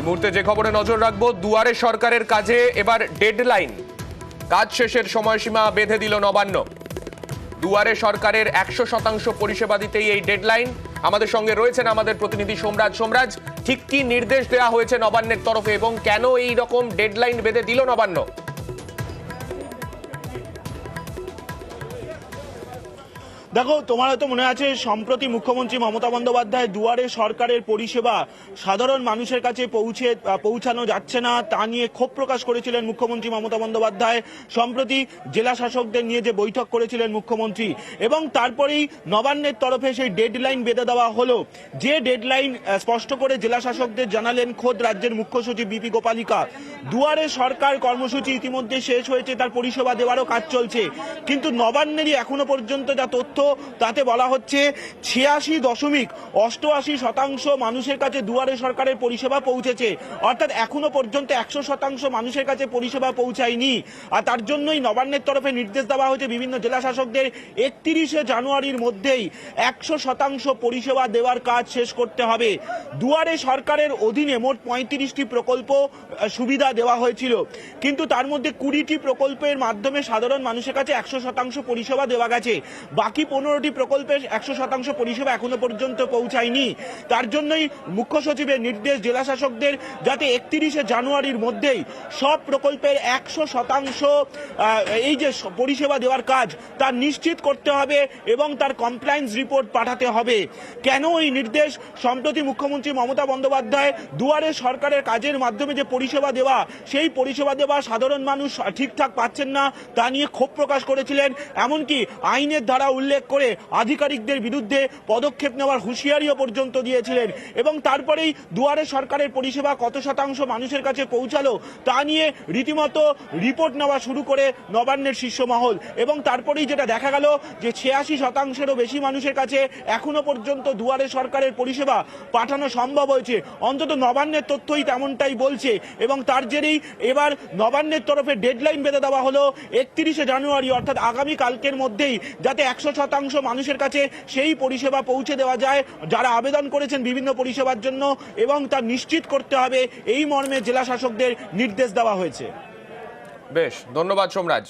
মুহূর্তে যে খবরে নজর রাখবো, দুয়ারে সরকারের কাজে এবার ডেডলাইন। কাজ শেষের সময়সীমা বেঁধে দিল নবান্ন। দুয়ারে সরকারের 100% পরিষেবা দিতেই এই ডেডলাইন। আমাদের সঙ্গে রয়েছেন আমাদের প্রতিনিধি সোমরাজ। সোমরাজ, ঠিক কি নির্দেশ দেওয়া হয়েছে নবান্নের তরফে এবং কেন এই রকম ডেডলাইন বেঁধে দিল নবান্ন? দেখো, তোমার হয়তো মনে আছে সম্প্রতি মুখ্যমন্ত্রী মমতা বন্দ্যোপাধ্যায় দুয়ারে সরকারের পরিষেবা সাধারণ মানুষের কাছে পৌঁছানো যাচ্ছে না তা নিয়ে ক্ষোভ প্রকাশ করেছিলেন মুখ্যমন্ত্রী মমতা বন্দ্যোপাধ্যায়। সম্প্রতি জেলা শাসকদের নিয়ে যে বৈঠক করেছিলেন মুখ্যমন্ত্রী, এবং তারপরেই নবান্নের তরফে সেই ডেডলাইন বেঁধে দেওয়া হলো। যে ডেডলাইন স্পষ্ট করে জেলা শাসকদের জানালেন খোদ রাজ্যের মুখ্য সচিব বিপি গোপালিকা। দুয়ারে সরকার কর্মসূচি ইতিমধ্যে শেষ হয়েছে, তার পরিষেবা দেওয়ারও কাজ চলছে, কিন্তু নবান্নেরই এখনো পর্যন্ত যা তথ্য তাতে বলা হচ্ছে 86.88% মানুষের কাছে দুয়ারে সরকারের পরিষেবা পৌঁছেছে। অর্থাৎ এখনো পর্যন্ত 100% মানুষের কাছে পরিষেবা পৌঁছায়নি। আর তার জন্যই নবান্নের তরফে নির্দেশ দেওয়া হয়েছে বিভিন্ন জেলা শাসকদের 31শে জানুয়ারির মধ্যেই 100% পরিষেবা দেওয়ার কাজ শেষ করতে হবে। দুয়ারে সরকারের অধীনে মোট 35টি প্রকল্প সুবিধা দেওয়া হয়েছিল, কিন্তু তার মধ্যে 20টি প্রকল্পের মাধ্যমে সাধারণ মানুষের কাছে 100% পরিষেবা দেওয়া গেছে। বাকি 15টি প্রকল্পের 100% পরিষেবা এখনো পর্যন্ত পৌঁছায়নি। তার জন্যই মুখ্য সচিবের নির্দেশ জেলা শাসকদের যাতে 31শে জানুয়ারির মধ্যেই সব প্রকল্পের 100% এই যে পরিষেবা দেওয়ার কাজ তা নিশ্চিত করতে হবে এবং তার কমপ্লায়েন্স রিপোর্ট পাঠাতে হবে। কেন এই নির্দেশ? সম্প্রতি মুখ্যমন্ত্রী মমতা বন্দ্যোপাধ্যায় দুয়ারে সরকারের কাজের মাধ্যমে যে পরিষেবা দেওয়া, সেই পরিষেবা দেওয়া সাধারণ মানুষ ঠিকঠাক পাচ্ছেন না তা নিয়ে ক্ষোভ প্রকাশ করেছিলেন। এমনকি আইনের ধারা উল্লেখ করে আধিকারিকদের বিরুদ্ধে পদক্ষেপ নেওয়ার হুঁশিয়ারিও পর্যন্ত দিয়েছিলেন। এবং তারপরেই দুয়ারে সরকারের পরিষেবা কত শতাংশ মানুষের কাছে পৌঁছালো তা নিয়ে রীতিমতো রিপোর্ট নেওয়া শুরু করে নবান্নের শীর্ষ মহল। এবং তারপরেই যেটা দেখা গেল যে 86%-এরও বেশি মানুষের কাছে এখনো পর্যন্ত দুয়ারে সরকারের পরিষেবা পাঠানো সম্ভব হয়েছে। অন্তত নবান্নের তথ্যই তেমনটাই বলছে। এবং তার জেরেই এবার নবান্নের তরফে ডেডলাইন বেঁধে দেওয়া হলো 31শে জানুয়ারি, অর্থাৎ আগামী কালকের মধ্যেই, যাতে 100% মানুষের কাছে সেই পরিষেবা পৌঁছে দেওয়া যায় যারা আবেদন করেছেন বিভিন্ন পরিষেবার জন্য, এবং তা নিশ্চিত করতে হবে এই মর্মে জেলা শাসকদের নির্দেশ দেওয়া হয়েছে। বেশ, ধন্যবাদ সোমরাজ।